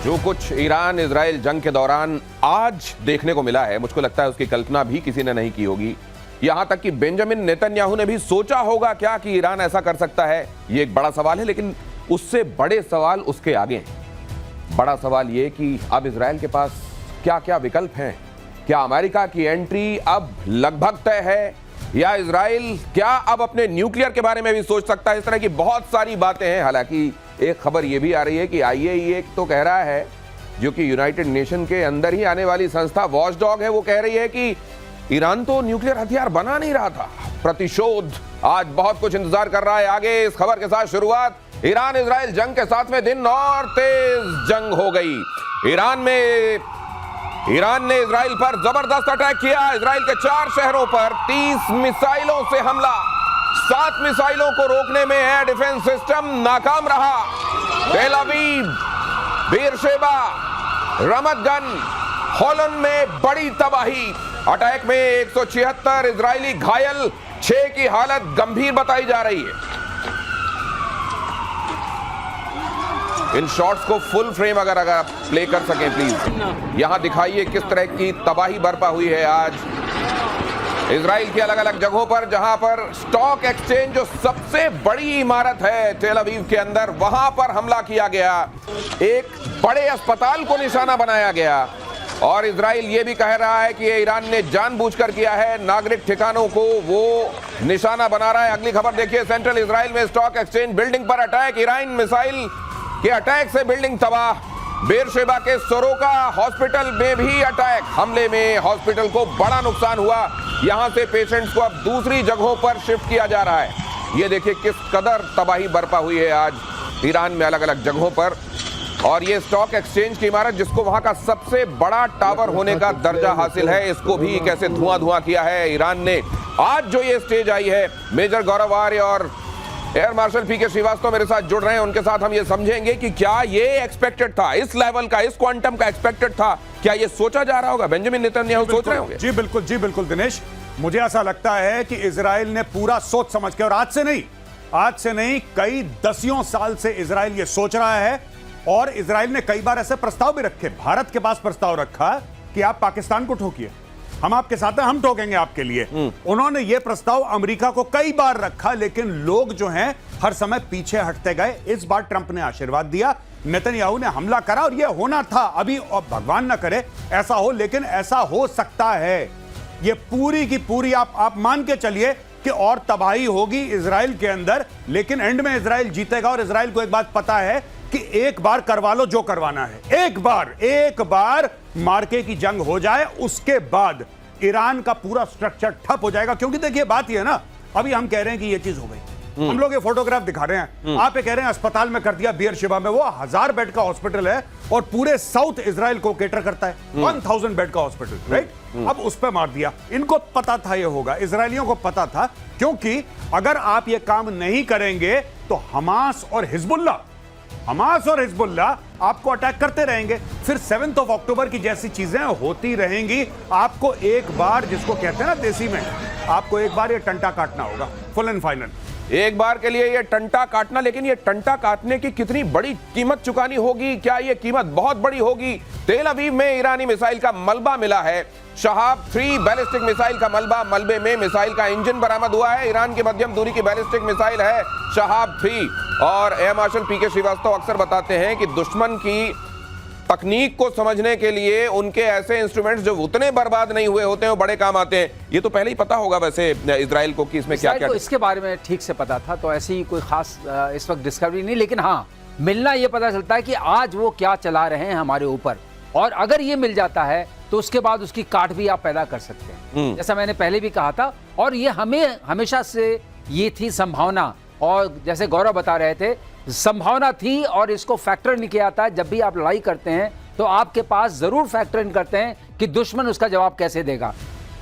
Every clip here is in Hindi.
जो कुछ ईरान इजराइल जंग के दौरान आज देखने को मिला है, मुझको लगता है उसकी कल्पना भी किसी ने नहीं की होगी। यहां तक कि बेंजामिन नेतन्याहू ने भी सोचा होगा क्या कि ईरान ऐसा कर सकता है। ये एक बड़ा सवाल है, लेकिन उससे बड़े सवाल उसके आगे हैं। बड़ा सवाल ये कि अब इजराइल के पास क्या क्या विकल्प हैं। क्या अमेरिका की एंट्री अब लगभग तय है, या इजराइल क्या अब अपने न्यूक्लियर के बारे में भी सोच सकता है। इस तरह की बहुत सारी बातें हैं। हालांकि एक खबर यह भी आ रही है कि IAEA तो कह रहा है, जो कि यूनाइटेड नेशन के अंदर ही आने वाली संस्था वॉचडॉग है, वो कह रही है कि ईरान तो न्यूक्लियर हथियार बना नहीं रहा था। प्रतिशोध आज बहुत कुछ इंतजार कर रहा है आगे। इस खबर के साथ शुरुआत। ईरान इजराइल जंग के 7वें दिन और तेज जंग हो गई। ईरान ने इजराइल पर जबरदस्त अटैक किया। इजराइल के 4 शहरों पर 30 मिसाइलों से हमला। 7 मिसाइलों को रोकने में एयर डिफेंस सिस्टम नाकाम रहा। तेल अवीव, बेरशेबा, रमत गन, होलन में बड़ी तबाही। अटैक में 176 इजरायली घायल, 6 की हालत गंभीर बताई जा रही है। इन शॉट्स को फुल फ्रेम अगर आप प्ले कर सकें प्लीज। यहां दिखाइए किस तरह की तबाही बरपा हुई है आज इजराइल की अलग अलग जगहों पर, जहां पर स्टॉक एक्सचेंज जो सबसे बड़ी इमारत है तेल अवीव के अंदर, वहां पर हमला किया गया। एक बड़े अस्पताल को निशाना बनाया गया। और इजराइल ये भी कह रहा है कि ईरान ने जानबूझकर किया है, नागरिक ठिकानों को वो निशाना बना रहा है। अगली खबर देखिए। सेंट्रल इजराइल में स्टॉक एक्सचेंज बिल्डिंग पर अटैक। ईरान मिसाइल के अटैक से बिल्डिंग तबाह। बेरशेबा के सोरोका हॉस्पिटल में भी अटैक। हमले में हॉस्पिटल को बड़ा नुकसान हुआ। यहां से पेशेंट्स को अब दूसरी जगहों पर शिफ्ट किया जा रहा है। ये देखिए किस कदर तबाही बरपा हुई है आज ईरान में अलग अलग जगहों पर। और ये स्टॉक एक्सचेंज की इमारत, जिसको वहां का सबसे बड़ा टावर होने का दर्जा हासिल है, इसको भी कैसे धुआं किया है ईरान ने। आज जो ये स्टेज आई है, मेजर गौरव आर्य और एयर मार्शल PK श्रीवास्तव मेरे साथ जुड़ रहे हैं। उनके साथ हम ये समझेंगे कि क्या ये एक्सपेक्टेड था, इस लेवल का, इस क्वांटम का एक्सपेक्टेड था। क्या ये सोचा जा रहा होगा? बेंजामिन नेतन्याहू सोच रहे होंगे। जी बिल्कुल दिनेश, मुझे ऐसा लगता है कि इजराइल ने पूरा सोच समझ के, और आज से नहीं कई दसियों साल से इजराइल ये सोच रहा है। और इजराइल ने कई बार ऐसे प्रस्ताव भी रखे। भारत के पास प्रस्ताव रखा कि आप पाकिस्तान को ठोकिए, हम आपके साथ हैं, हम ठोकेंगे आपके लिए। उन्होंने यह प्रस्ताव अमेरिका को कई बार रखा, लेकिन लोग जो हैं हर समय पीछे हटते गए। इस बार ट्रंप ने आशीर्वाद दिया, नेतन्याहू ने हमला करा, और यह होना था। अभी और भगवान ना करे ऐसा हो, लेकिन ऐसा हो सकता है। यह पूरी की पूरी आप मान के चलिए कि और तबाही होगी इजराइल के अंदर, लेकिन एंड में इजराइल जीतेगा। और इजराइल को एक बात पता है कि एक बार करवा लो जो करवाना है। एक बार मार्के की जंग हो जाए, उसके बाद ईरान का पूरा स्ट्रक्चर ठप हो जाएगा। क्योंकि देखिए बात यह है ना, अभी हम कह रहे हैं कि यह चीज हो गई, हम लोग ये फोटोग्राफ दिखा रहे हैं, आप ये कह रहे हैं अस्पताल में कर दिया। बेरशेबा में वो 1000 बेड का हॉस्पिटल है और पूरे साउथ इजराइल को केटर करता है। 1000 बेड का हॉस्पिटल, राइट? अब उस पर मार दिया। इनको पता था ये होगा, इजरायलियों को पता था, क्योंकि अगर आप ये काम नहीं करेंगे तो हमास और हिजबुल्लाह आपको अटैक करते रहेंगे। फिर 7 अक्टूबर की जैसी चीजें होती रहेंगी। आपको एक बार, जिसको कहते हैं ना देसी में, आपको एक बार ये टंटा काटना होगा, फुल एंड फाइनल। एक बार के लिए ये टंटा काटना, लेकिन ये टंटा काटने की कितनी बड़ी कीमत चुकानी होगी? क्या ये कीमत बहुत बड़ी होगी? तेल अवीव में ईरानी मिसाइल का मलबा मिला है। शहाब 3 बैलिस्टिक मिसाइल का मलबे में मिसाइल का इंजन बरामद हुआ है। ईरान की मध्यम दूरी की बैलिस्टिक मिसाइल है शहाब 3। और एयर मार्शल PK श्रीवास्तव अक्सर बताते हैं कि दुश्मन की तकनीक को समझने के लिए उनके ऐसे इंस्ट्रूमेंट्स जो उतने बर्बाद नहीं हुए होते हैं, वो बड़े काम आते हैं। ये तो पहले ही पता होगा वैसे इजराइल को कि इसमें क्या-क्या। इसके बारे में ठीक से पता था, तो ऐसी कोई खास इस वक्त डिस्कवरी नहीं। लेकिन हाँ, मिलना ये पता चलता है कि आज वो क्या चला रहे हैं हमारे ऊपर। और अगर ये मिल जाता है तो उसके बाद उसकी काट भी आप पैदा कर सकते हैं, जैसा मैंने पहले भी कहा था। और ये हमें हमेशा से ये थी संभावना, और जैसे गौरव बता रहे थे, संभावना थी। और इसको फैक्टर नहीं किया था। जब भी आप लड़ाई करते हैं तो आपके पास जरूर फैक्टर इन करते हैं कि दुश्मन उसका जवाब कैसे देगा।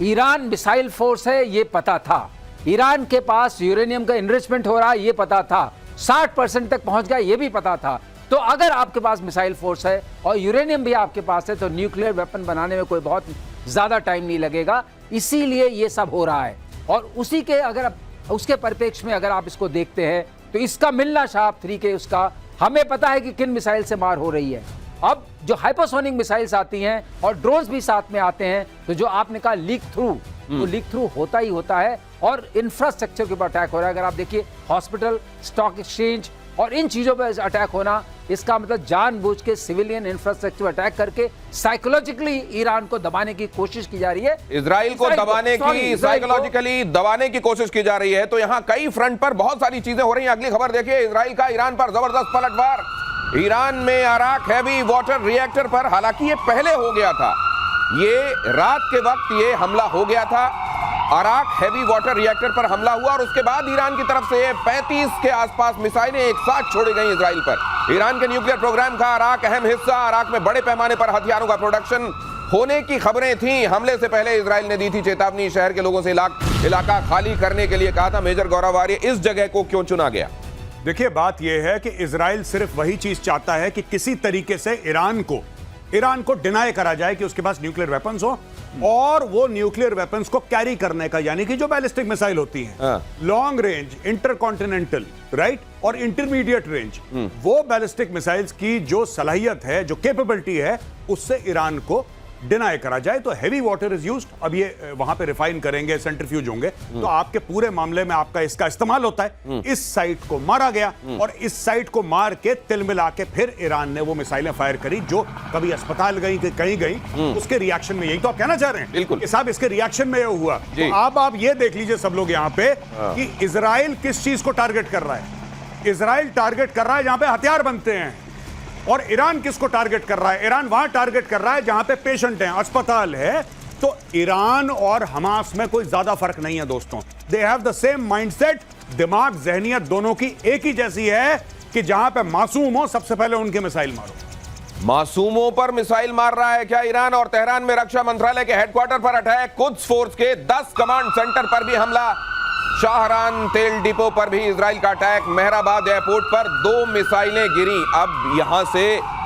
ईरान मिसाइल फोर्स है, ये पता था। ईरान के पास यूरेनियम का इनरिचमेंट हो रहा है, ये पता था। 60% तक पहुंच गया, ये भी पता था। तो अगर आपके पास मिसाइल फोर्स है और यूरेनियम भी आपके पास है, तो न्यूक्लियर वेपन बनाने में कोई बहुत ज्यादा टाइम नहीं लगेगा। इसीलिए ये सब हो रहा है। और उसी के अगर उसके परिप्रेक्ष्य में अगर आप इसको देखते हैं तो इसका मिलना शहाब 3 के, उसका हमें पता है कि किन मिसाइल से मार हो रही है। अब जो हाइपरसोनिक मिसाइल्स आती हैं और ड्रोन्स भी साथ में आते हैं, तो जो आपने कहा लीक थ्रू, तो लीक थ्रू होता ही होता है और इंफ्रास्ट्रक्चर के ऊपर अटैक हो रहा है। अगर आप देखिए हॉस्पिटल, स्टॉक एक्सचेंज और इन चीजों पर अटैक होना, इसका मतलब जानबूझ के सिविलियन इंफ्रास्ट्रक्चर पर अटैक करके साइकोलॉजिकली ईरान को दबाने की कोशिश की जा रही है, इजराइल को दबाने की, साइकोलॉजिकली दबाने की कोशिश की जा रही है। तो यहां कई फ्रंट पर बहुत सारी चीजें हो रही हैं। अगली खबर देखिए, इजराइल का ईरान पर जबरदस्त पलटवार। ईरान में अराक हैवी वाटर रिएक्टर पर, हालांकि ये पहले हो गया था, ये रात के वक्त ये हमला हो गया था, अराक हैवी वाटर रिएक्टर पर हमला हुआ और उसके बाद ईरान की तरफ से 35 के आसपास मिसाइलें एक साथ छोड़ी गई इजराइल पर। ईरान के न्यूक्लियर प्रोग्राम का अराक अहम हिस्सा। अराक में बड़े पैमाने पर हथियारों का प्रोडक्शन होने की खबरें थीं। हमले से पहले इजराइल ने दी थी चेतावनी, शहर के लोगों से इलाका खाली करने के लिए कहा था। मेजर गौरव आर्य, इस जगह को क्यों चुना गया? देखिए, बात यह है कि इजराइल सिर्फ वही चीज चाहता है कि किसी तरीके से ईरान को डिनाई करा जाए कि उसके पास न्यूक्लियर वेपन्स हो, और वो न्यूक्लियर वेपन्स को कैरी करने का, यानी कि जो बैलिस्टिक मिसाइल होती हैं, लॉन्ग रेंज, इंटरकॉन्टिनेंटल, राइट, और इंटरमीडिएट रेंज, वो बैलिस्टिक मिसाइल्स की जो सलाहियत है, जो कैपेबिलिटी है, उससे ईरान को डिनाई करा जाए। तो हेवी वाटर इज यूज्ड। अब ये वहां पे रिफाइन करेंगे, सेंट्रीफ्यूज होंगे, तो आपके पूरे मामले में आपका इसका इस्तेमाल होता है। इस साइट को मारा गया और इस साइट को मार के तिल मिला के फिर ईरान ने वो मिसाइलें फायर करी, जो कभी अस्पताल गई, कहीं गई, उसके रिएक्शन में। यही तो आप कहना चाह रहे हैं? बिल्कुल साहब, इसके रिएक्शन में ये हुआ। तो आप ये देख लीजिए सब लोग यहाँ पे कि इजराइल किस चीज को टारगेट कर रहा है। इजराइल टारगेट कर रहा है जहां पे हथियार बनते हैं, और ईरान किसको टारगेट कर रहा है? ईरान वहां टारगेट कर रहा है जहां पे पेशेंट हैं, अस्पताल है। तो ईरान और हमास में कोई ज्यादा फर्क नहीं है दोस्तों। They have the same mindset. दिमाग, जहनियत दोनों की एक ही जैसी है कि जहां पे मासूम हो, सबसे पहले उनके मिसाइल मारो। मासूमों पर मिसाइल मार रहा है क्या ईरान? और तेहरान में रक्षा मंत्रालय के हेडक्वार्टर पर अटैक, कुद्स फोर्स के 10 कमांड सेंटर पर भी हमला, शाहरान तेल डिपो पर भी इजराइल का अटैक, मेहराबाद एयरपोर्ट पर 2 मिसाइलें गिरी। अब यहां से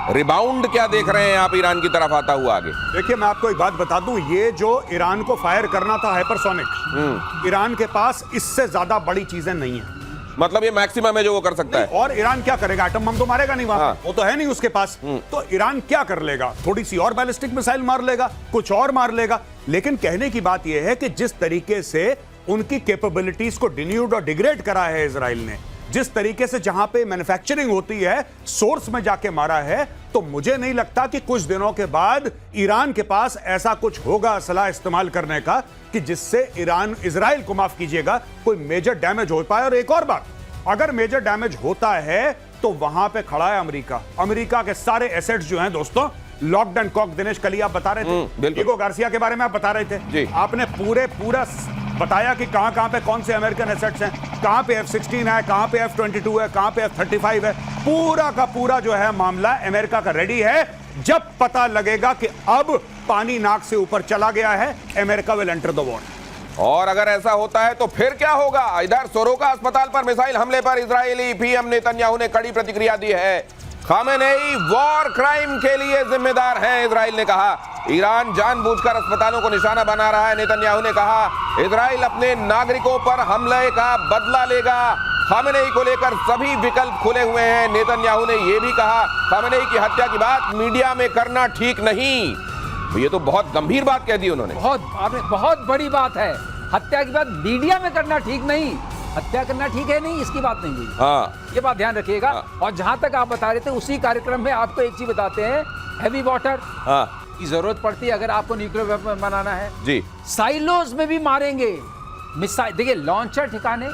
रिबाउंड क्या देख रहे हैं आप ईरान की तरफ आता हुआ आगे? देखिए, मैं आपको एक बात बता दूं, ये जो ईरान को फायर करना था हाइपरसोनिक, ईरान के पास इससे ज्यादा बड़ी चीजें नहीं है। मतलब ये मैक्सिमम है जो वो कर सकता है। और ईरान क्या करेगा? एटम बम तो मारेगा नहीं वहां, वो तो है नहीं उसके पास। तो ईरान क्या कर लेगा? थोड़ी सी और बैलिस्टिक मिसाइल मार लेगा, कुछ और मार लेगा। लेकिन कहने की बात यह है कि जिस तरीके से उनकी कैपेबिलिटीज को डिन्यूड और डिग्रेड करा है इजराइल ने, जिस तरीके से जहां पे मैन्युफैक्चरिंग होती है, सोर्स में जाके मारा है, तो मुझे नहीं लगता कि कुछ दिनों के बाद ईरान के पास ऐसा कुछ होगा असला इस्तेमाल करने का कि जिससे इजराइल को, माफ कीजिएगा, कोई मेजर डैमेज हो पाए। और एक और बात, अगर मेजर डैमेज होता है तो वहां पे खड़ा है अमेरिका। अमेरिका के सारे एसेट्स जो हैं दोस्तों, लॉक्ड एंड कॉक। दिनेश, कल ही आप बता रहे थे डिएगो गार्सिया के बारे में, आप बता रहे थे, आपने पूरा बताया कि कहां पे कौन से अमेरिकन एसेट्स हैं, कहां पे F-16 है, कहां पे F-22 है, कहां पे F-35 है। पूरा का पूरा जो है मामला अमेरिका का रेडी है। जब पता लगेगा कि अब पानी नाक से ऊपर चला गया है, America will enter the war. और अगर ऐसा होता है तो फिर क्या होगा? इधर सोरोका अस्पताल पर मिसाइल हमले पर इजरायली पीएम नेतन्याहू ने कड़ी प्रतिक्रिया दी है। खामेनेई वॉर क्राइम के लिए जिम्मेदार हैं, इजराइल ने कहा। ईरान जानबूझकर अस्पतालों को निशाना बना रहा है, नेतन्याहू ने कहा। इजराइल अपने नागरिकों पर हमले का बदला लेगा। खामेनेई को लेकर सभी विकल्प खुले हुए हैं। नेतन्याहू ने यह भी कहा, खामेनेई की हत्या की बात मीडिया में करना ठीक नहीं। ये तो बहुत गंभीर बात कह दी उन्होंने। बहुत बड़ी बात है। हत्या की बात मीडिया में करना ठीक नहीं, हत्या करना ठीक है नहीं, इसकी बात नहीं हुई। ये बात ध्यान रखिएगा। और जहां तक आप बता रहे थे, उसी कार्यक्रम में आपको एक चीज बताते हैं, हैवी वाटर की जरूरत पड़ती है अगर आपको न्यूक्लियर वेपन बनाना है जी। साइलोज में भी मारेंगे मिसाइल। देखिए, लॉन्चर ठिकाने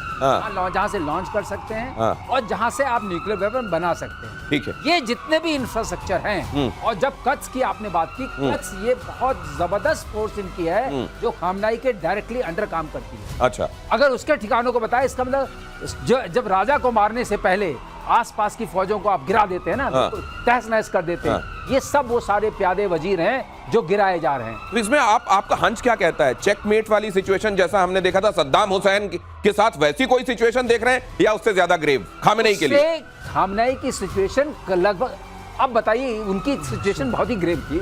जहां से लॉन्च कर सकते हैं और जहां से आप न्यूक्लियर वेपन बना सकते हैं, ठीक है। ये जितने भी इंफ्रास्ट्रक्चर हैं। और जब कत्स की आपने बात की, कत्स ये बहुत जबरदस्त फोर्स इनकी है जो खामनाई के डायरेक्टली अंडर काम करती है। अच्छा, अगर उसके ठिकानों को बताए, इसका मतलब जब राजा को मारने से पहले आसपास की फौजों को आप गिरा देते हैं ना, तो तहस नहस कर देते हैं। ये सब वो सारे प्यादे वजीर हैं जो गिराए जा रहे हैं। तो इसमें आपका हंच क्या कहता है? चेकमेट वाली सिचुएशन जैसा हमने देखा था सद्दाम हुसैन के साथ, वैसी कोई सिचुएशन देख रहे हैं या उससे ज्यादा ग्रेव खामेनेई के लिए? खामेनेई की सिचुएशन लगभग, अब बताइए, उनकी सिचुएशन बहुत ही ग्रेव थी।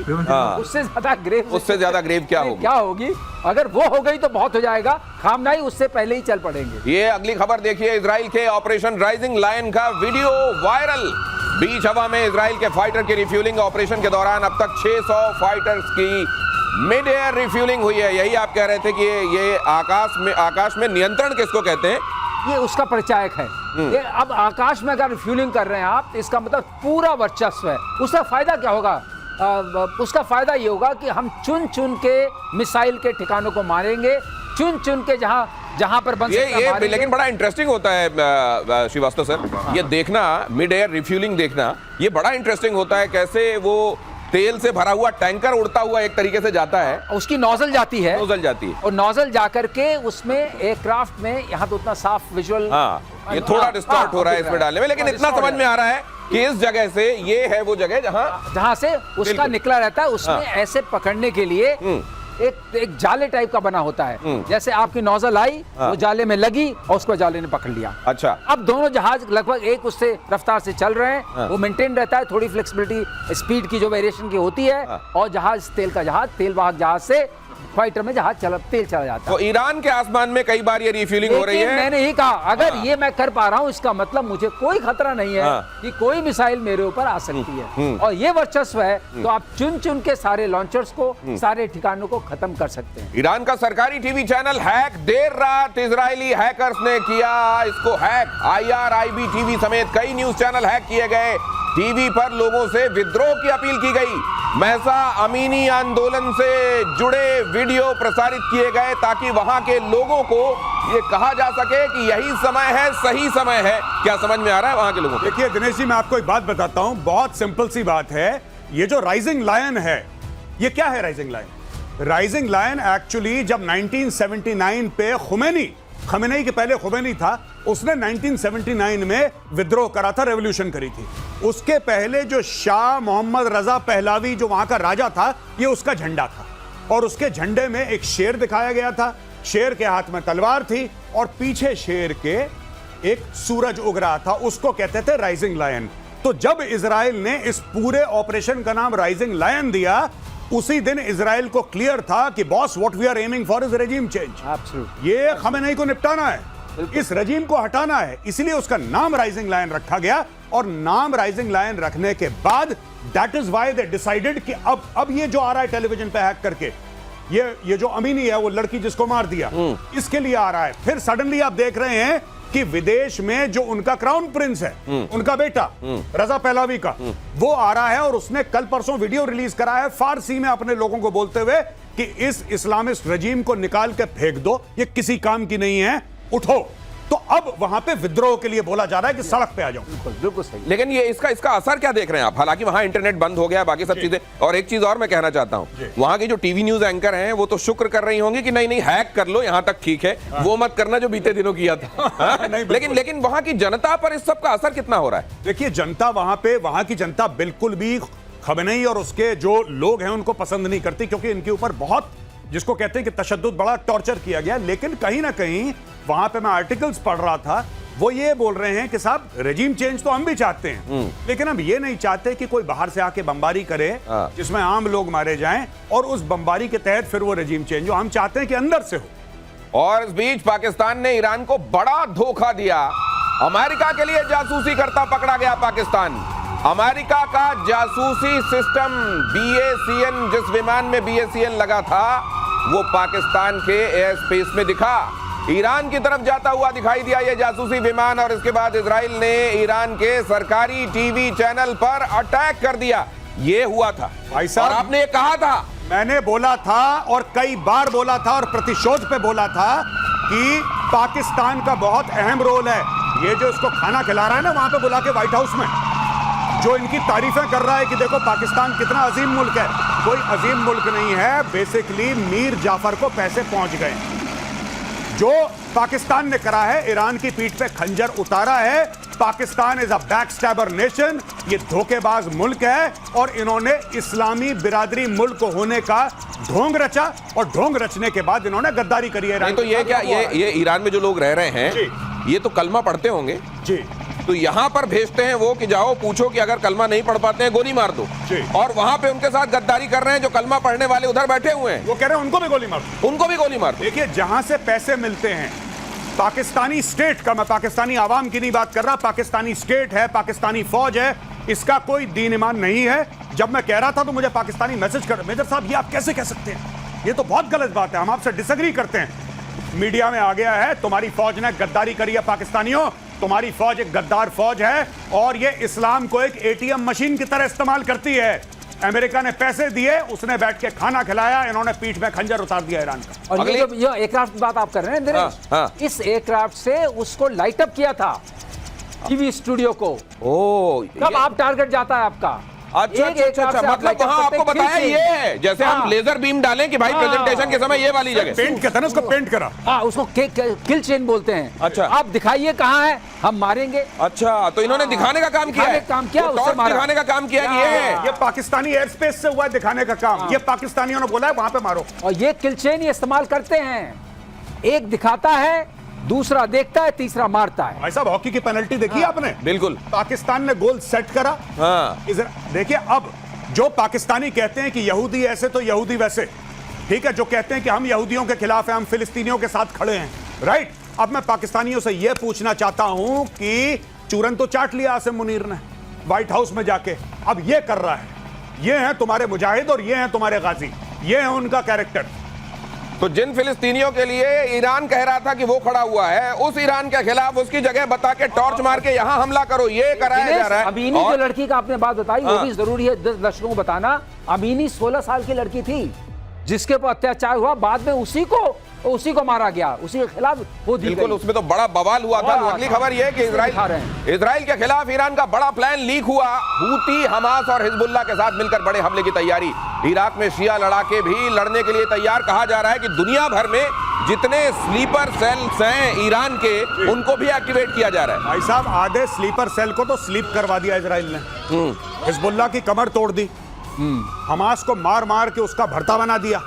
उससे ज्यादा ग्रेव क्या होगी? अगर वो हो गई तो बहुत हो जाएगा। खामनाई उससे पहले ही चल पड़ेंगे। ये अगली खबर देखिए, इजराइल के ऑपरेशन राइजिंग लायन का वीडियो वायरल। बीच हवा में इजराइल के फाइटर की रिफ्यूलिंग ऑपरेशन के दौरान अब तक 600 फाइटर्स की मिड एयर रिफ्यूलिंग हुई है। यही आप कह रहे थे कि ये आकाश में नियंत्रण किसको कहते हैं? ये उसका परिचायक है। ये अब आकाश में अगर रिफ्यूलिंग कर रहे हैं आप, तो इसका मतलब पूरा वर्चस्व है। उसका फायदा क्या होगा? उसका फायदा ये होगा कि हम चुन चुन के मिसाइल के ठिकानों को मारेंगे, चुन चुन के जहां पर बन सकता है। लेकिन बड़ा इंटरेस्टिंग होता है श्रीवास्तव सर, ये देखना मिड एयर रिफ्यूलिंग देखना, ये बड़ा इंटरेस्टिंग होता है। कैसे वो तेल से भरा हुआ टैंकर उड़ता हुआ एक तरीके से जाता है, उसकी नोजल जाती है और नोजल जाकर के उसमें एयरक्राफ्ट में, यहाँ तो उतना साफ विजुअल, ये थोड़ा डिस्टॉर्ट हो रहा है इसमें डालने में, लेकिन इतना समझ में आ रहा है कि इस जगह से ये है वो जगह जहां से उसका निकला रहता है। उसमें ऐसे पकड़ने के लिए एक जाले टाइप का बना होता है। जैसे आपकी नोजल आई, वो जाले में लगी और उसको जाले ने पकड़ लिया। अच्छा, अब दोनों जहाज लगभग एक उससे रफ्तार से चल रहे हैं। वो मेंटेन रहता है, थोड़ी फ्लेक्सिबिलिटी स्पीड की जो वेरिएशन की होती है। और जहाज तेल वाहक जहाज से फाइटर में तेल चला जाता है। तो ईरान के आसमान में कई बार ये रिफ्यूलिंग हो रही है। मैंने ही कहा, अगर ये मैं कर पा रहा हूं, इसका मतलब मुझे कोई खतरा नहीं है कि कोई मिसाइल मेरे ऊपर आ सकती है। और ये वर्चस्व है, तो आप चुन चुन के सारे लॉन्चर्स को, सारे ठिकानों को खत्म कर सकते हैं। ईरान का सरकारी टीवी चैनल हैक, देर रात इजरायली हैकर्स ने किया इसको हैक। IRIB टीवी समेत कई न्यूज चैनल हैक किए गए। टीवी पर लोगों से विद्रोह की अपील की गई। महसा अमीनी आंदोलन से जुड़े वीडियो प्रसारित किए गए ताकि वहां के लोगों को ये कहा जा सके कि यही समय है, सही समय है। क्या समझ में आ रहा है वहां के लोगों को? देखिए दिनेश जी, मैं आपको एक बात बताता हूं, बहुत सिंपल सी बात है। ये जो राइजिंग लायन है, ये क्या है rising lion? Rising lion actually जब 1979 पे खमेनी के पहले खुमैनी था, उसने 1979 में विद्रोह करा था, रेवोल्यूशन करी थी। उसके पहले जो शाह मोहम्मद रजा पहलवी जो वहां का राजा था, ये उसका झंडा था और उसके झंडे में एक शेर दिखाया गया था। शेर के हाथ में तलवार थी और पीछे शेर के एक सूरज उग रहा था, उसको कहते थे राइजिंग लायन। तो जब इजराइल ने इस पूरे ऑपरेशन का नाम राइजिंग लायन दिया, उसी दिन इजराइल को क्लियर था कि boss, what we are aiming for is regime change. ये खमेनी को निपटाना है, इस रजीम को हटाना है, इसलिए उसका नाम राइजिंग लायन रखा गया। और नाम राइजिंग लायन रखने के बाद that is why they decided कि अब ये जो आ रहा है टेलीविजन पे हैक करके, ये जो अमीनी है, वो लड़की जिसको मार दिया, इसके लिए आ रहा है। फिर सडनली आप देख रहे हैं कि विदेश में जो उनका क्राउन प्रिंस है, उनका बेटा रजा पहलवी का, वो आ रहा है और उसने कल परसों वीडियो रिलीज करा है फारसी में अपने लोगों को बोलते हुए कि इस इस्लामिस्ट रजीम को निकाल के फेंक दो, ये किसी काम की नहीं है, उठो। तो अब वहां पे विद्रोह के लिए बोला जा रहा है कि सड़क पे आ जाओ। बिल्कुल सही। लेकिन ये इसका असर क्या देख रहे हैं आप? हालांकि वहां इंटरनेट बंद हो गया, बाकी सब चीजें। और एक चीज और मैं कहना चाहता हूं, वहां की जो टीवी न्यूज एंकर हैं, वो तो शुक्र कर रही होंगी कि नहीं हैक कर लो, यहां तक ठीक है, वो मत करना जो बीते दिनों किया था। लेकिन वहां की जनता पर इस सब का असर कितना हो रहा है? देखिए, जनता वहां की जनता बिल्कुल भी खमेनी और उसके जो लोग हैं उनको पसंद नहीं करती, क्योंकि इनके ऊपर बहुत, जिसको कहते हैं कि तशद्दुद, बड़ा टॉर्चर किया गया। लेकिन कहीं ना कहीं वहां पे मैं आर्टिकल्स पढ़ रहा था, वो ये बोल रहे हैं कि साहब, रेजिम चेंज तो हम भी चाहते हैं, लेकिन हम ये नहीं चाहते कि कोई बाहर से आके बमबारी करे जिसमें आम लोग मारे जाएं और उस बमबारी के तहत फिर वो रेजिम चेंज हो। हम चाहते हैं कि अंदर से हो। और इस बीच पाकिस्तान ने ईरान को बड़ा धोखा दिया। अमेरिका के लिए जासूसी करता पकड़ा गया पाकिस्तान। अमेरिका का जासूसी सिस्टम BACN, जिस विमान में BACN लगा था, वो पाकिस्तान के एयर स्पेस में दिखा। ईरान की तरफ जाता हुआ दिखाई दिया ये जासूसी विमान, और इसके बाद इजराइल ने ईरान के सरकारी टीवी चैनल पर अटैक कर दिया। ये हुआ था भाई साहब, और आपने ये कहा था, मैंने बोला था और कई बार बोला था और प्रतिशोध पे बोला था कि पाकिस्तान का बहुत अहम रोल है। ये जो इसको खाना खिला रहा है ना वहां पे बुला के व्हाइट हाउस में, जो इनकी तारीफें कर रहा है कि देखो पाकिस्तान कितना अजीम मुल्क है, कोई अजीम मुल्क नहीं है। बेसिकली मीर जाफर को पैसे पहुंच गए। जो पाकिस्तान ने करा है, ईरान की पीठ पे खंजर उतारा है। पाकिस्तान इज अ बैकस्टैबर नेशन, ये धोखेबाज मुल्क है और इन्होंने इस्लामी बिरादरी मुल्क होने का ढोंग रचा और ढोंग रचने के बाद इन्होंने गद्दारी करी है। नहीं तो ये क्या, ये ईरान में जो लोग रह रहे हैं, ये तो कलमा पढ़ते होंगे जी, तो यहाँ पर भेजते हैं वो कि जाओ पूछो कि अगर कलमा नहीं पढ़ पाते हैं गोली मार दो, और वहां पे उनके साथ गद्दारी कर रहे हैं जो कलमा पढ़ने वाले उधर बैठे हुए हैं। वो कह रहे हैं उनको भी गोली मार दो, उनको भी गोली मार दो। देखिए, जहां से पैसे मिलते हैं पाकिस्तानी स्टेट का, मैं पाकिस्तानी आवाम की नहीं बात कर रहा, पाकिस्तानी स्टेट है, पाकिस्तानी फौज है, इसका कोई दीन ईमान नहीं है। जब मैं कह रहा था तो मुझे पाकिस्तानी मैसेज कर, मेजर साहब ये आप कैसे कह सकते हैं, ये तो बहुत गलत बात है, हम आपसे डिसएग्री करते हैं। मीडिया में आ गया है तुम्हारी फौज ने गद्दारी करी है पाकिस्तानियों, तुम्हारी फौज एक गद्दार फौज है और ये इस्लाम को एक एटीएम मशीन की तरह इस्तेमाल करती है। अमेरिका ने पैसे दिए, उसने बैठ के खाना खिलाया, इन्होंने पीठ में खंजर उतार दिया ईरान का। और ये जो ये एयरक्राफ्ट की बात आप कर रहे हैं दिनेश, हाँ। इस एयरक्राफ्ट से उसको लाइट अप किया था टीवी स्टूडियो को। कब आप टारगेट जाता है आपका? अच्छा, मतलब वहां आपको बताया ये है जैसे हम लेजर बीम डालें कि भाई प्रेजेंटेशन के समय ये वाली जगह पेंट कहते हैं ना, उसको पेंट करा। हाँ, उसको किल चेन बोलते हैं। अच्छा, आप दिखाइए कहाँ है, हम मारेंगे। अच्छा, तो इन्होंने दिखाने का काम किया है, काम किया, उससे दिखाने का काम किया कि ये पाकिस्तानी एयर स्पेस से हुआ है दिखाने का काम। ये पाकिस्तानियों ने बोला है वहां पे मारो, और ये किल चेन ये इस्तेमाल करते हैं। एक दिखाता है, दूसरा देखता है, तीसरा मारता है। भाई साहब हॉकी की पेनल्टी देखी आपने? बिल्कुल। पाकिस्तान ने गोल सेट करा। हाँ। देखिए अब जो पाकिस्तानी कहते हैं कि यहूदी ऐसे तो यहूदी वैसे, ठीक है, जो कहते हैं कि हम यहूदियों के खिलाफ हैं, हम फिलिस्तीनियों के साथ खड़े हैं, राइट। अब मैं पाकिस्तानियों से यह पूछना चाहता हूं कि चूरन तो चाट लिया आसिम मुनीर ने व्हाइट हाउस में जाके, अब यह कर रहा है, ये हैं तुम्हारे मुजाहिद और ये हैं तुम्हारे गाजी, ये है उनका कैरेक्टर। तो जिन फिलिस्तीनियों के लिए ईरान कह रहा था कि वो खड़ा हुआ है, उस ईरान के खिलाफ उसकी जगह बता के टॉर्च मार के यहाँ हमला करो, ये कराया जा रहा है। अमीनी जो लड़की का आपने बात बताई, वो भी जरूरी है 10 दर्शकों को बताना। अमीनी 16 साल की लड़की थी जिसके ऊपर अत्याचार हुआ, बाद में उसी को मारा गया, उसी के खिलाफ वो दी बिल्कुल, उसमें तो बड़ा बवाल हुआ था। अगली खबर यह है कि इजराइल के खिलाफ ईरान का बड़ा प्लान लीक हुआ। हूती, हमास और हिजबुल्लाह के साथ मिलकर बड़े हमले की तैयारी। इराक में शिया लड़ाके भी लड़ने के लिए तैयार। कहा जा रहा है कि दुनिया भर में जितने स्लीपर सेल्स हैं ईरान के, उनको भी एक्टिवेट किया जा रहा है। भाई साहब आधे स्लीपर सेल को तो स्लीप करवा दिया इजराइल ने, हिजबुल्लाह की कमर तोड़ दी, हमास को मार मार के उसका भरता बना दिया।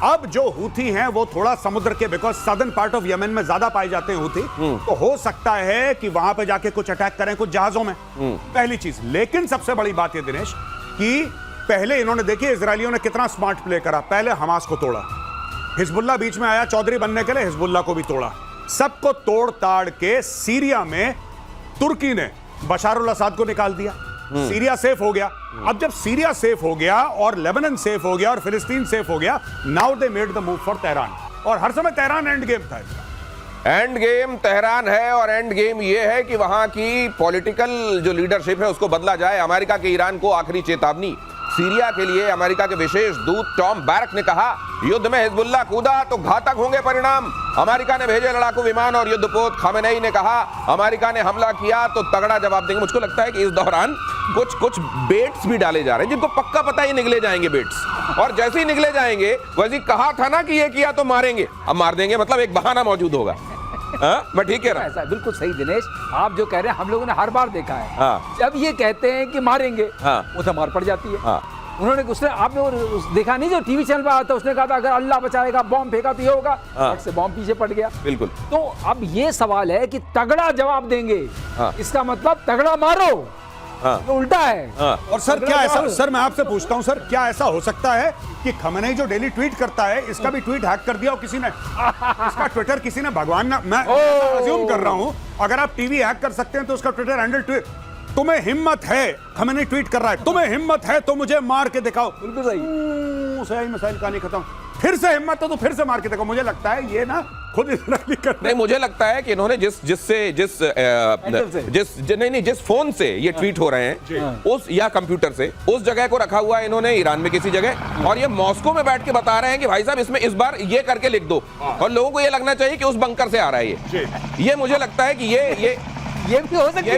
अब जो हूथी हैं वो थोड़ा समुद्र के, because southern part of Yemen में ज्यादा पाए जाते हैं हूथी, तो हो सकता है कि वहां पे जाके कुछ अटैक करें कुछ जहाजों में, पहली चीज। लेकिन सबसे बड़ी बात ये दिनेश कि पहले इन्होंने, देखिए इजरायलियों ने कितना स्मार्ट प्ले करा, पहले हमास को तोड़ा, हिजबुल्लाह बीच में आया चौधरी बनने के लिए, हिजबुल्लाह को भी तोड़ा, सबको तोड़ ताड़ के सीरिया में तुर्की ने बशार अल असद को निकाल दिया, सीरिया सेफ हो गया। अब जब सीरिया सेफ हो गया और लेबनान सेफ हो गया और फिलिस्तीन सेफ हो गया, now they made the move for Tehran. और हर समय तेहरान एंड गेम था, एंड गेम तेहरान है। और एंड गेम यह है कि वहां की पॉलिटिकल जो लीडरशिप है उसको बदला जाए। अमेरिका के ईरान को आखिरी चेतावनी। सीरिया के लिए अमेरिका के विशेष दूत टॉम बैरक ने कहा, युद्ध में हिजबुल्लाह कूदा तो घातक होंगे परिणाम। अमेरिका ने भेजे लड़ाकू विमान और युद्धपोत। खमेनेई ने कहा, अमेरिका ने हमला किया तो तगड़ा जवाब देंगे। मुझको लगता है कि इस दौरान कुछ बेट्स भी डाले जा रहे हैं जिनको पक्का पता ही निकले जाएंगे बेट्स, और जैसे ही निकले जाएंगे वैसे कहा था ना कि ये किया तो मारेंगे, अब मार देंगे, मतलब एक बहाना मौजूद होगा। मैं ठीक कह रहा हूं? ऐसा बिल्कुल सही दिनेश, आप जो कह रहे हैं हम लोगों ने हर बार देखा है। हाँ। जब ये कहते हैं कि मारेंगे, हाँ। वो तो मार पड़ जाती है। हाँ। उसने आपने वो देखा नहीं जो टीवी चैनल पर आता, उसने कहा था अगर अल्लाह बचाएगा बॉम्ब फेंका तो ये होगा, फट से बॉम्ब पीछे पड़ गया। बिल्कुल। तो अब ये सवाल है कि तगड़ा जवाब देंगे, इसका मतलब तगड़ा मारो, तो उल्टा है। और सर क्या ऐसा, सर मैं आपसे पूछता हूं सर, क्या ऐसा हो सकता है कि खमेनेई जो डेली ट्वीट करता है, इसका भी ट्वीट हैक कर दिया हो किसी ने, इसका ट्विटर किसी ने, भगवान ना, मैं अज्यूम कर रहा हूं, अगर आप टीवी हैक कर सकते हैं तो उसका ट्विटर हैंडल ट्वीट, तुम्हें हिम्मत है, खमेनेई ट्वीट कर रहा है, तुम्हें हिम्मत है तो मुझे मार के दिखाओ। बिल्कुल सही। मसाइल कहानी खत्म। फिर से हिम्मत हो तो फिर से मार के देखो। मुझे लगता है ये ना खुद इजरायली कर, नहीं मुझे लगता है कि इन्होंने जिस फोन से ये ट्वीट हो रहे हैं उस या कंप्यूटर से उस जगह को रखा हुआ है इन्होंने ईरान में किसी जगह, और ये मॉस्को में बैठ के बता रहे हैं कि भाई साहब इसमें इस बार ये करके लिख दो, और लोगों को ये लगना चाहिए कि उस बंकर से आ रहा है ये मुझे लगता है कि ये भी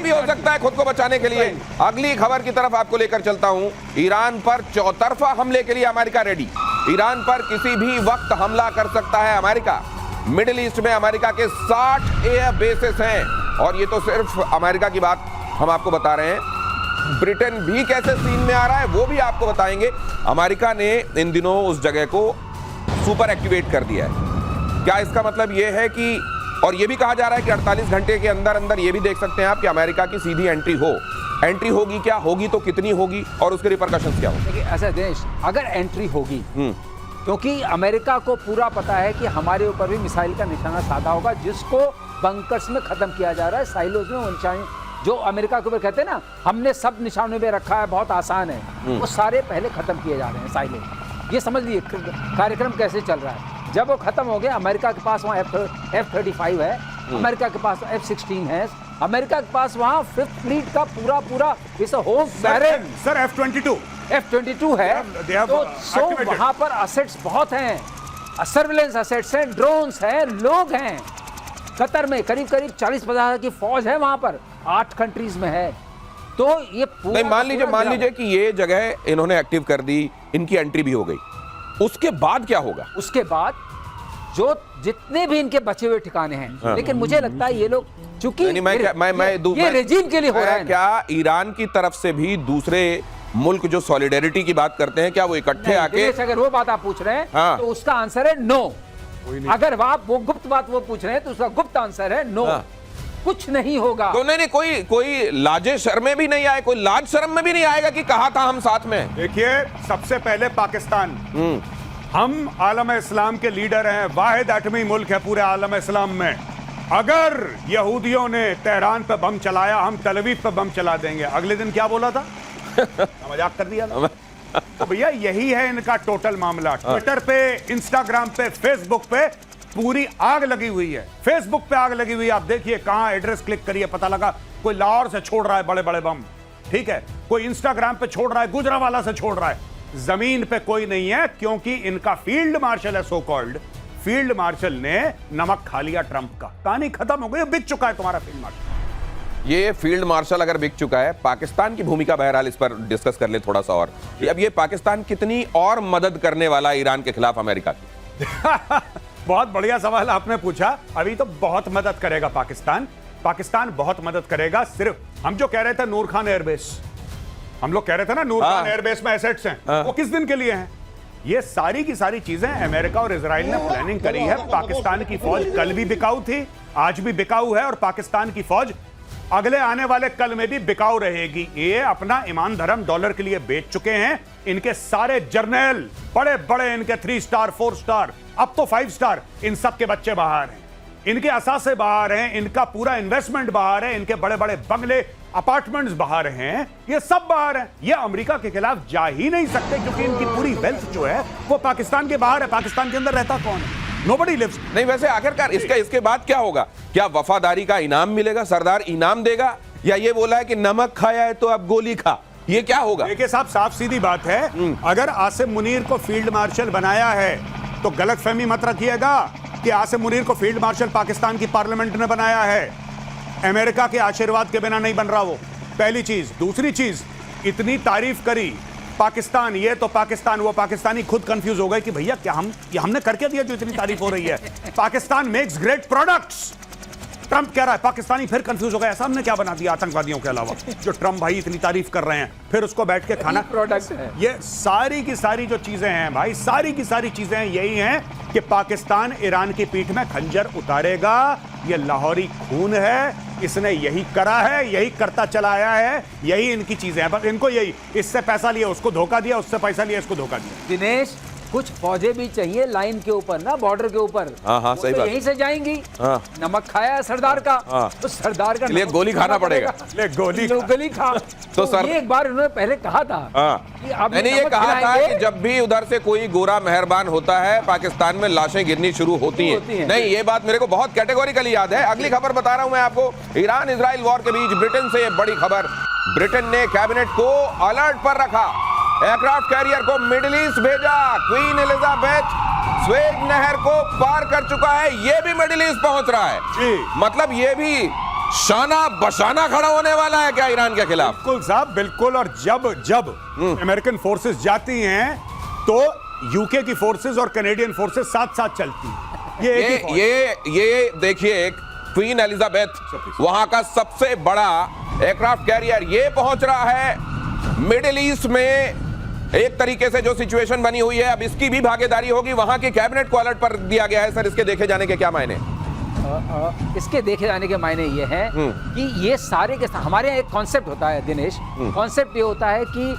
हो सकता है खुद को बचाने के लिए। अगली खबर की तरफ आपको लेकर चलता हूं। ईरान पर चौतरफा हमले के लिए अमेरिका रेडी। ईरान पर किसी भी वक्त हमला कर सकता है अमेरिका। मिडिल ईस्ट में अमेरिका के 60 एयर बेसेस हैं, और ये तो सिर्फ अमेरिका की बात हम आपको बता रहे हैं। ब्रिटेन भी कैसे सीन में आ रहा है वो भी आपको बताएंगे। अमेरिका ने इन दिनों उस जगह को सुपर एक्टिवेट कर दिया है। क्या इसका मतलब ये है कि, और ये भी कहा जा रहा है कि 48 घंटे के अंदर अंदर ये भी देख सकते हैं आप कि अमेरिका की सीधी एंट्री होगी, क्या होगी तो कितनी होगी, और उसके रिपरकशंस क्या होंगे? ऐसा देश अगर एंट्री होगी, क्योंकि अमेरिका को पूरा पता है कि हमारे ऊपर भी मिसाइल का निशाना साधा होगा, जिसको बंकर्स में खत्म किया जा रहा है, साइलोज में वो जो अमेरिका के ऊपर कहते हैं ना हमने सब निशानों पे रखा है, बहुत आसान है, वो सारे पहले खत्म किए जा रहे हैं साइलेंट। ये समझ लीजिए कार्यक्रम कैसे चल रहा है। जब वो खत्म हो गया, अमेरिका के पास वहाँ F-35 है, अमेरिका के पास F-16 है, अमेरिका के पास वहाँ 5th फ्लीट का पूरा इस होम बैरक सर F-22 है। they have तो सो activated. वहाँ पर असेट्स बहुत हैं, सर्विलेंस असेट्स हैं, ड्रोन्स हैं, लोग हैं। कतर में करीब 40-50 की फौज है, वहाँ पर 8 कंट्रीज में है। तो ये पूरा नहीं, मान लीजिए कि ये जगह इन्होंने एक्टिव कर दी, इनकी एंट्री भी हो गई, उसके बाद क्या होगा? उसके बाद जो जितने भी इनके बचे हुए ठिकाने हैं, लेकिन मुझे लगता है ये लोग चूंकि ये रेजिम के लिए हो रहा है। क्या ईरान की तरफ से भी दूसरे मुल्क जो सॉलिडेरिटी की बात करते हैं, क्या वो इकट्ठे आके? अगर वो बात आप पूछ रहे हैं तो उसका आंसर है नो। अगर आप वो गुप्त बात वो पूछ रहे हैं तो उसका गुप्त आंसर है नो। कुछ नहीं होगा। तो नहीं, कोई लाजे शर्मे भी नहीं आए, कोई लाज शर्म में भी नहीं आएगा कि कहा था हम साथ में। देखिए, सबसे पहले पाकिस्तान, हम आलम इस्लाम के लीडर हैं, वाहिद एटमी मुल्क है पूरे आलम इस्लाम में। अगर यहूदियों ने तेहरान पे बम चलाया, हम तल अवीव पे बम चला देंगे। अगले दिन क्या बोला था? मजाक कर दिया था। तो भैया यही है इनका टोटल मामला। ट्विटर पे, इंस्टाग्राम पे, फेसबुक पे पूरी आग लगी हुई है। फेसबुक पे आग लगी हुई है, आप देखिए कहां एड्रेस क्लिक करिए, पता लगा कोई लाहौर से छोड़ रहा है बड़े बड़े बम, ठीक है, कोई इंस्टाग्राम पे छोड़ रहा है, गुजरावाला से छोड़ रहा है। जमीन पे कोई नहीं है, क्योंकि इनका फील्ड मार्शल है, सो कॉल्ड फील्ड मार्शल ने नमक खा लिया ट्रंप का। कहानी खत्म हो गई, बिक चुका है तुम्हारा फील्ड मार्शल। ये फील्ड मार्शल अगर बिक चुका है, पाकिस्तान की भूमिका बहरहाल इस पर डिस्कस कर ले थोड़ा सा और। अब ये पाकिस्तान कितनी और मदद करने वाला है ईरान के खिलाफ अमेरिका की? बहुत बढ़िया सवाल आपने पूछा। अभी तो बहुत मदद करेगा पाकिस्तान बहुत मदद करेगा। सिर्फ हम जो कह रहे थे नूर खान एयरबेस, हम लोग कह रहे थे ना नूर खान एयरबेस में एसेट्स हैं, वो किस दिन के लिए हैं? ये सारी की सारी चीजें अमेरिका और इजराइल ने प्लानिंग करी है। पाकिस्तान की फौज कल भी बिकाऊ थी, आज भी बिकाऊ है, और पाकिस्तान की फौज अगले आने वाले कल में भी बिकाऊ रहेगी। ये अपना ईमान धर्म डॉलर के लिए बेच चुके हैं। इनके सारे जर्नल, बड़े बड़े इनके 3 स्टार 4 स्टार, अब तो 5 स्टार, इन सब के बच्चे बाहर हैं, इनके असासे बाहर हैं, इनका पूरा इन्वेस्टमेंट बाहर है, इनके बड़े बड़े बंगले अपार्टमेंट्स बाहर हैं, ये सब बाहर हैं। ये अमेरिका के खिलाफ जा ही नहीं सकते, क्योंकि इनकी पूरी वेल्थ जो है वो पाकिस्तान के बाहर है। पाकिस्तान के अंदर रहता कौन है? Nobody lives। नहीं, वैसे आखिरकार इसके बाद क्या होगा? क्या वफादारी का इनाम मिलेगा? सरदार इनाम देगा, या ये बोला है कि नमक खाया है तो अब गोली खा? ये क्या होगा? देखिए साहब, साफ सीधी बात है, अगर आसिम मुनीर को फील्ड मार्शल बनाया है तो गलतफहमी मत रखिएगा कि आसिम मुनीर को फील्ड मार्शल पाकिस्तान की पार्लियामेंट ने बनाया है। अमेरिका के आशीर्वाद के बिना नहीं बन रहा वो, पहली चीज। दूसरी चीज, इतनी तारीफ करी पाकिस्तान, ये तो पाकिस्तान, वो पाकिस्तानी खुद कंफ्यूज हो गए कि भैया क्या हमने करके दिया जो इतनी तारीफ हो रही है? Pakistan makes great products, Trump कह रहा है, पाकिस्तानी फिर कंफ्यूज हो गए, ऐसा हमने क्या बना दिया आतंकवादियों के अलावा जो ट्रंप भाई इतनी तारीफ कर रहे हैं, फिर उसको बैठ के खाना प्रोडक्ट है। ये सारी की सारी जो चीजें हैं भाई, सारी की सारी चीजें यही हैं कि पाकिस्तान ईरान की पीठ में खंजर उतारेगा। ये लाहौरी खून है, इसने यही करा है, यही करता चला आया है, यही इनकी चीजें हैं। बस इनको यही, इससे पैसा लिया उसको धोखा दिया, उससे पैसा लिया इसको धोखा दिया। दिनेश, कुछ फौजें भी चाहिए लाइन के ऊपर ना, बॉर्डर के ऊपर। हाँ, सही बात। यहीं से जाएंगी। नमक खाया है सरदार का, तो सरदार का लिए गोली खाना पड़ेगा। गोली खा। तो सर, ये एक बार उन्होंने पहले कहा था कि मैंने ये कहा था कि जब भी उधर से कोई गोरा मेहरबान होता है, पाकिस्तान में लाशें गिरनी शुरू होती हैं। नहीं, ये बात मेरे को बहुत कैटेगोरिकली याद है। अगली खबर बता रहा हूं मैं आपको, ईरान इजराइल वॉर के बीच ब्रिटेन से बड़ी खबर। ब्रिटेन ने कैबिनेट को अलर्ट पर रखा, एयरक्राफ्ट कैरियर को मिडिल ईस्ट भेजा। क्वीन एलिजाबेथ स्वेज नहर को पार कर चुका है, ये भी मिडिल ईस्ट पहुंच रहा है जी। मतलब ये भी शाना बशाना खड़ा होने वाला है क्या ईरान के खिलाफ? बिल्कुल साहब, बिल्कुल। और जब अमेरिकन फोर्सेस जाती हैं तो यूके की फोर्सेस और कनेडियन फोर्सेस साथ साथ चलती हैं। ये देखिए, क्वीन एलिजाबेथ वहां का सबसे बड़ा एयरक्राफ्ट कैरियर ये पहुंच रहा है मिडिल ईस्ट में। एक तरीके से जो सिचुएशन बनी हुई है, अब इसकी भी भागीदारी होगी। वहां की कैबिनेट को अलर्ट पर दिया गया है। सर, इसके देखे जाने के क्या मायने? इसके देखे जाने के मायने ये हैं कि ये सारे के हमारे यहाँ एक कॉन्सेप्ट होता है दिनेश, कॉन्सेप्ट ये होता है कि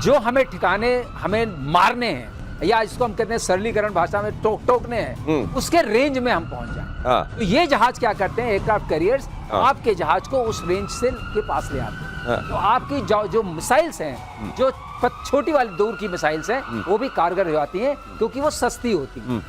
जो हमें ठिकाने हमें मारने हैं या इसको हम कहते हैं सरलीकरण भाषा में टोकने हैं, उसके रेंज में हम पहुंच जाए। तो ये जहाज क्या करते हैं, एयरक्राफ्ट कैरियर्स आपके जहाज को उस रेंज से के पास ले आते हैं। तो आपकी जो मिसाइल्स हैं, जो छोटी वाली दूर की मिसाइल्स हैं, वो भी कारगर हो जाती हैं क्योंकि वो सस्ती होती हैं।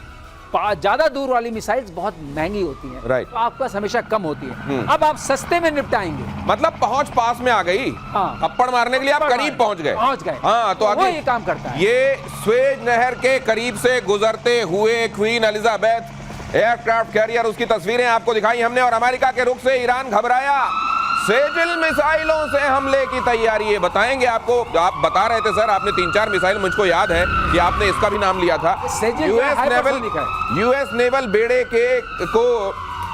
ज्यादा दूर वाली मिसाइल्स बहुत महंगी होती हैं, तो आपके पास हमेशा कम होती है। अब आप सस्ते में निपटाएंगे, मतलब पहुंच पास में आ गई। थप्पड़ मारने के लिए आप करीब पहुंच गए। हाँ, तो आगे ये काम करता है। ये स्वेज नहर के करीब से गुजरते हुए क्वीन एलिजाबेथ एयरक्राफ्ट कैरियर, उसकी तस्वीरें आपको दिखाई हमने। और अमेरिका के रुख से ईरान घबराया, सेजिल मिसाइलों से हमले की तैयारी है। बताएंगे आपको, आप बता रहे थे सर, आपने 3-4 मिसाइल, मुझको याद है कि आपने इसका भी नाम लिया था। यूएस नेवल बेड़े को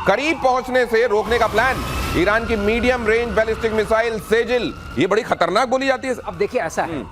करीब पहुंचने से रोकने का प्लान। ईरान की medium range ballistic missile Sejjil, ये बड़ी खतरनाक बोली जाती है। अब देखिए ऐसा है,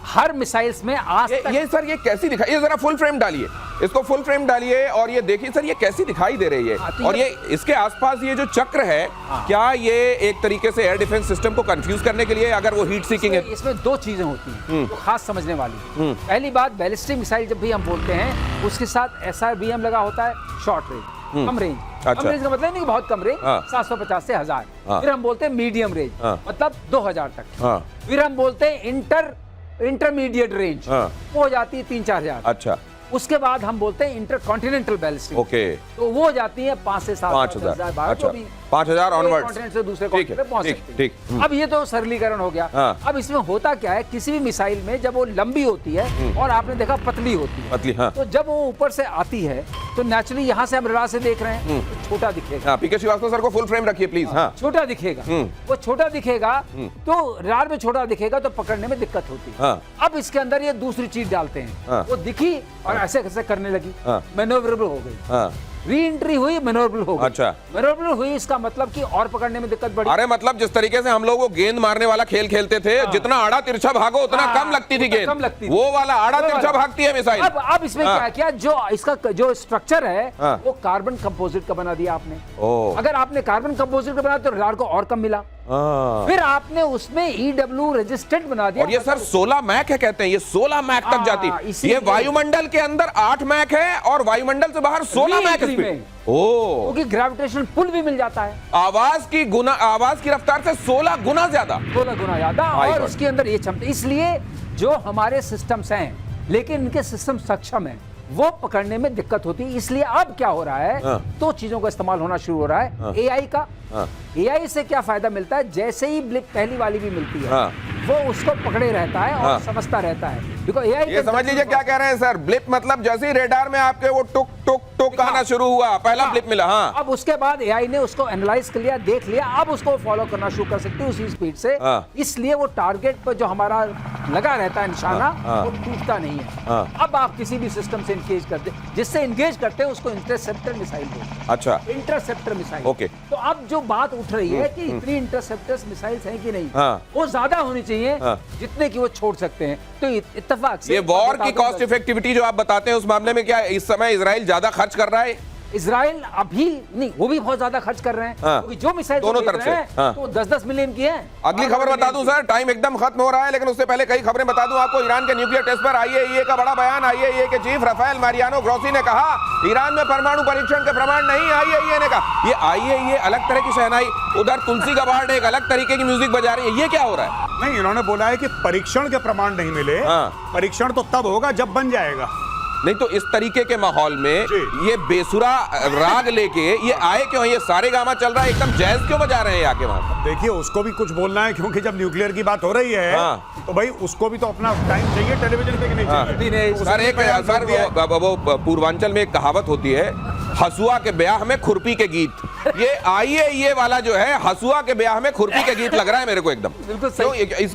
हर मिसाइल्स में आज ये सर ये कैसी दिखाई, ये जरा फुल फ्रेम डालिए, इसको फुल फ्रेम डालिए और ये देखिए सर ये कैसी दिखाई दे रही है। और ये इसके आसपास ये जो चक्र है, क्या ये एक तरीके से एयर डिफेंस सिस्टम को कंफ्यूज करने के लिए, अगर वो हीट सीकिंग है? इसमें दो चीजें होती हैं तो खास समझने वाली। पहली बात, बैलिस्टिक मिसाइल जब भी हम बोलते हैं उसके साथ SRBM लगा होता है, शॉर्ट रेंज, कम रेंज। कम रेंज का मतलब नहीं कि बहुत कम रेंज, 750 से 1000। फिर हम बोलते हैं मीडियम रेंज, मतलब 2000 तक। फिर हम बोलते हैं इंटरमीडिएट रेंज, वो हो जाती है 3-4 हजार। अच्छा, उसके बाद हम बोलते हैं इंटर कॉन्टिनेंटल बैलिस्टिक, ओके, तो वो हो जाती है 5 से 7 5000। अच्छा, 5000 ऑनवर्ड्स कॉन्टिनेंट से दूसरे कॉन्टिनेंट पे पहुंच सकते हैं। ठीक। अब ये तो सरलीकरण हो गया। अब इसमें होता क्या है, किसी भी मिसाइल में जब वो लंबी होती है और आपने देखा पतली होती है, पतली, हाँ, तो जब वो ऊपर से आती है तो नेचुरली यहाँ से हम रडार से देख रहे हैं तो छोटा दिखेगा। पीके श्रीवास्तव सर को फुल फ्रेम रखिए प्लीज। हाँ, छोटा दिखेगा, वो छोटा दिखेगा, तो रडार में छोटा दिखेगा तो पकड़ने में दिक्कत होती है। अब इसके अंदर ये दूसरी चीज डालते हैं, वो दिखी और ऐसे कैसे करने लगी, मैनोवरेबल हो गई, री एंट्री हुई, मैनोवरेबल हो गई। अच्छा, मैनोवरेबल हुई, इसका मतलब कि और पकड़ने में दिक्कत बढ़ी। अरे मतलब जिस तरीके से हम लोग वो गेंद मारने वाला खेल खेलते थे, जितना आड़ा तिरछा भागो उतना कम लगती थी गेंद, कम लगती, वो वाला आड़ा तिरछा भागती है मिसाइल। अब इसमें क्या किया, जो इसका जो स्ट्रक्चर है वो कार्बन कंपोजिट का बना दिया आपने। अगर आपने कार्बन कंपोजिट का बनाया तो रडार को और कम मिला। फिर आपने उसमें EW रेजिस्टेंट बना दिया। और ये सर 16 मैक है कहते हैं, ये 16 मैक तक जाती है। ये वायुमंडल के अंदर 8 मैक है और वायुमंडल से बाहर 16 मैक है स्पीड। क्योंकि ग्रेविटेशनल पुल भी मिल जाता है, आवाज की रफ्तार से 16 गुना ज्यादा, 16 गुना ज्यादा। और उसके अंदर ये क्षमता, इसलिए जो हमारे सिस्टम्स हैं लेकिन इनके सिस्टम सक्षम है, वो पकड़ने में दिक्कत होती है। इसलिए अब क्या हो रहा है, तो चीजों का इस्तेमाल होना शुरू हो रहा है। AI का, AI से क्या फायदा मिलता है, जैसे ही ब्लिप पहली वाली भी मिलती है वो उसको पकड़े रहता है और समझता रहता है। देखो AI ये समझ लीजिए क्या कह रहे हैं सर, ब्लिप मतलब जैसे ही रेडार में आपके वो टुक टुक टुक आना शुरू हुआ, पहला ब्लिप मिला। हाँ, अब उसके बाद AI ने उसको एनालाइज कर लिया, देख लिया, अब उसको फॉलो करना शुरू कर सकते हैं उसी स्पीड से। इसलिए वो टारगेट पर जो हमारा लगा रहता है निशाना, वो टूटता नहीं है। अब आप किसी भी सिस्टम से इंगेज करते, जिससे इंगेज करते हैं उसको इंटरसेप्टर मिसाइल बोलते हैं। अच्छा, इंटरसेप्टर मिसाइल। ओके, तो अब जो बात उठ रही है कि इतनी इंटरसेप्टर्स मिसाइल्स हैं कि नहीं, वो ज्यादा होनी चाहिए जितने की वो छोड़ सकते हैं। तो इत्तेफाक से ये वॉर की कॉस्ट इफेक्टिविटी जो आप बताते हैं, उस मामले में क्या इस समय इजराइल ज्यादा खर्च कर रहा है? इजराइल अभी नहीं, वो भी बहुत ज्यादा खर्च कर रहे हैं, क्योंकि जो मिसाइल दोनों तरफ से तो 10-10 मिलियन की है। अगली खबर बता दूं सर, टाइम एकदम खत्म हो रहा है, लेकिन उससे पहले कई खबरें बता दूं आपको। ईरान के न्यूक्लियर टेस्ट पर IAEA का बड़ा बयान। IAEA के चीफ राफेल मारियानो ग्रोसी ने कहा, ईरान में परमाणु परीक्षण के प्रमाण नहीं। IAEA ने कहा, ये IAEA अलग तरह की शहनाई, उधर तुलसी गबार्ड एक अलग तरीके की म्यूजिक बजा रही है, ये क्या हो रहा है? नहीं, इन्होंने बोला है कि परीक्षण के प्रमाण नहीं मिले, परीक्षण तो तब होगा जब बन जाएगा। नहीं तो इस तरीके के माहौल में ये बेसुरा राग लेके ये आए क्यों? ये सारे गामा चल रहा है, एकदम जैज क्यों बजा रहे हैं आके वहां? देखिए, उसको भी कुछ बोलना है, क्योंकि जब न्यूक्लियर की बात हो रही है तो भाई उसको भी तो अपना टाइम चाहिए टेलीविजन पे, नहीं चाहिए? सर एक वो पूर्वांचल में एक कहावत होती है, हसुआ के ब्याह में खुरपी के गीत। ये IAEA वाला जो है, हसुआ के ब्याह में खुरपी के गीत लग रहा है मेरे को एकदम।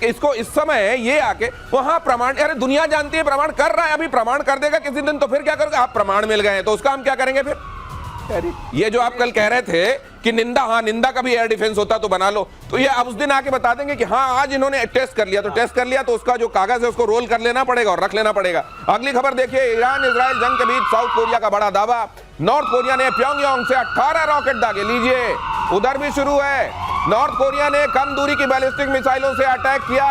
इसको इस समय ये आके वहां प्रमाण, अरे दुनिया जानती है प्रमाण कर रहा है, अभी प्रमाण कर देगा किसी दिन, तो फिर क्या करोगे आप? प्रमाण मिल गए हैं तो उसका हम क्या करेंगे फिर? ये जो आप कल कह रहे थे कि निंदा, हाँ निंदा का भी एयर डिफेंस होता तो बना लो, तो ये अब उस दिन आके बता देंगे कि हाँ आज इन्होंने टेस्ट कर लिया, तो टेस्ट कर लिया तो उसका जो कागज है उसको रोल कर लेना पड़ेगा और रख लेना पड़ेगा। अगली खबर देखिए, ईरान इजराइल जंग के बीच साउथ कोरिया का बड़ा दावा। नॉर्थ कोरिया ने प्योंगयांग से 18 रॉकेट दागे, लीजिए उधर भी शुरू है। नॉर्थ कोरिया ने कम दूरी की बैलिस्टिक मिसाइलों से अटैक किया।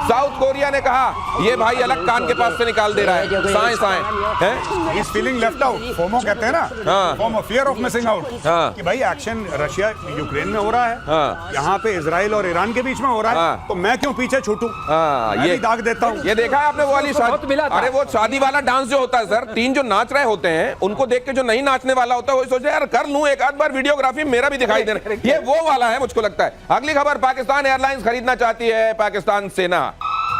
साउथ कोरिया ने कहा ये भाई अलग कान के पास से निकाल दे रहा है, साए साए हैं। He's feeling left out. FOMO कहते हैं ना, हाँ। FOMO, fear of missing out। हाँ। कि भाई एक्शन रशिया यूक्रेन में हो रहा है, हाँ। यहाँ पे इजराइल और ईरान के बीच में हो रहा है, हाँ। तो मैं क्यों पीछे छूटूं? हाँ, मैं भी दाग देता हूँ। ये देखा है आपने वो वाली बहुत मिला था। अरे वो शादी वाला डांस जो होता है सर, तीन जो नाच रहे होते हैं उनको देख के जो नहीं नाचने वाला होता है वही सोचे यार कर लूं एक आध बार वीडियोग्राफी, मेरा भी दिखाई दे रहा है। ये वो वाला है मुझको लगता है। अगली खबर, पाकिस्तान एयरलाइंस खरीदना चाहती है पाकिस्तान सेना।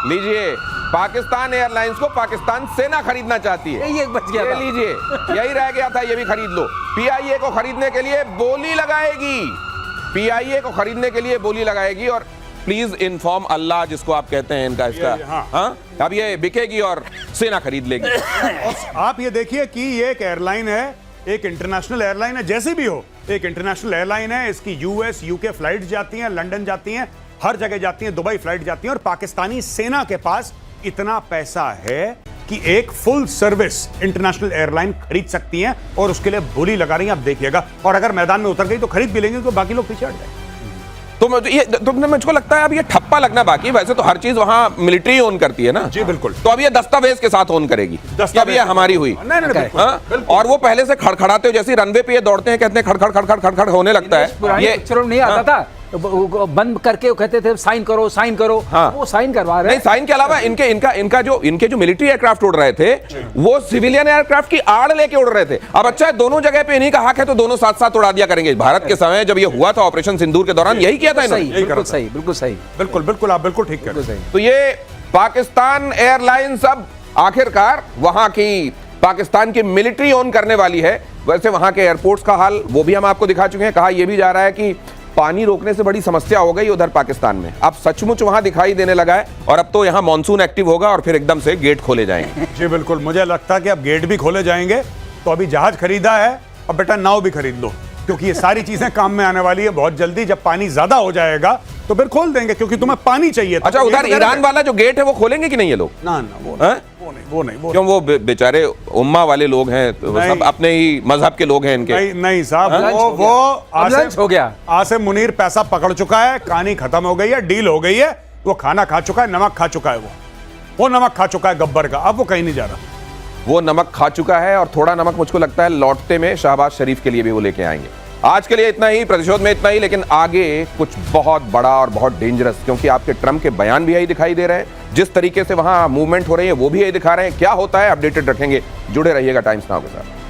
लीजिए, पाकिस्तान एयरलाइंस को पाकिस्तान सेना खरीदना चाहती है। यही एक बच गया ये था। लीजिए, यही रह गया था, ये भी खरीद लो। पीआईए को खरीदने के लिए बोली लगाएगी, पीआईए को खरीदने के लिए बोली लगाएगी। और प्लीज इन्फॉर्म अल्लाह जिसको आप कहते हैं इनका इसका, हाँ, अब ये बिकेगी और सेना खरीद लेगी। और आप ये देखिए कि ये एक एयरलाइन है, एक इंटरनेशनल एयरलाइन है, जैसे भी हो एक इंटरनेशनल एयरलाइन है। इसकी यूएस यूके फ्लाइट जाती हैं, लंदन जाती हैं, हर जगह जाती हैं, दुबई फ्लाइट जाती हैं। और पाकिस्तानी सेना के पास इतना पैसा है कि एक फुल सर्विस इंटरनेशनल एयरलाइन खरीद सकती हैं और उसके लिए बोली लगा रही हैं। आप देखिएगा, और अगर मैदान में उतर गई तो खरीद भी लेंगे, तो बाकी लोग पीछे हट जाएंगे। तो मुझको लगता है अब ये ठप्पा लगना बाकी। वैसे तो हर चीज वहां मिलिट्री ओन करती है ना। जी बिल्कुल। तो अब ये दस्तावेज के साथ ओन करेगी, अब ये हमारी हुई। नहीं नहीं बिल्कुल, हाँ? और वो पहले से खड़खड़ाते हो, जैसे रनवे पे ये दौड़ते हैं, कहते हैं खड़खड़ खड़खड़ खड़खड़ होने लगता है। पुराने पिक्चरों में नहीं आता था, बंद करके वो कहते थे साइन करो साइन करो। हाँ। वो साइन करवा रहे नहीं, साइन के अलावा इनके जो मिलिट्री एयरक्राफ्ट उड़ रहे थे वो सिविलियन एयरक्राफ्ट की आड़ लेके उड़ रहे थे। अब अच्छा है, दोनों जगह पे इन्हीं का हक है तो दोनों साथ साथ उड़ा दिया करेंगे। भारत के समय जब ये हुआ था ऑपरेशन सिंदूर के दौरान यही किया था इन्होंने। बिल्कुल सही, बिल्कुल सही, बिल्कुल बिल्कुल, आप बिल्कुल ठीक बिल्कुल कर। सही। तो ये पाकिस्तान एयरलाइंस अब आखिरकार वहां की पाकिस्तान की मिलिट्री ओन करने वाली है। वैसे वहां के एयरपोर्ट्स का हाल वो भी हम आपको दिखा चुके हैं। कहा यह भी जा रहा है कि पानी रोकने से बड़ी समस्या हो गई उधर पाकिस्तान में, अब सचमुच वहां दिखाई देने लगा है। और अब तो यहां मॉनसून एक्टिव होगा और फिर एकदम से गेट खोले जाएंगे। जी बिल्कुल, मुझे लगता है कि अब गेट भी खोले जाएंगे। तो अभी जहाज खरीदा है, अब बेटा नाव भी खरीद लो, क्योंकि ये सारी चीजें काम में आने वाली है बहुत जल्दी। जब पानी ज्यादा हो जाएगा तो फिर खोल देंगे, क्योंकि तुम्हें पानी चाहिए। अच्छा, उधर ईरान वाला जो गेट है वो खोलेंगे कि नहीं ये लोग? ना ना, वो हैं? नहीं। क्यों? वो बेचारे उम्मा वाले लोग हैं, तो सब अपने ही मजहब के लोग हैं इनके। नहीं साहब, वो लंच हो गया। आसिम मुनीर पैसा पकड़ चुका है, कहानी खत्म हो गई है, डील हो गई है। वो खाना खा चुका है, नमक खा चुका है, वो नमक खा चुका है गब्बर का। अब वो कहीं नहीं जा रहा, वो नमक खा चुका है। और थोड़ा नमक मुझको लगता है लौटते में शहबाज शरीफ के लिए भी वो लेके आएंगे। आज के लिए इतना ही, प्रतिशोध में इतना ही, लेकिन आगे कुछ बहुत बड़ा और बहुत डेंजरस, क्योंकि आपके ट्रम्प के बयान भी यही दिखाई दे रहे हैं, जिस तरीके से वहां मूवमेंट हो रही है वो भी यही दिखा रहे हैं। क्या होता है अपडेटेड रखेंगे, जुड़े रहिएगा टाइम्स नाउ के साथ।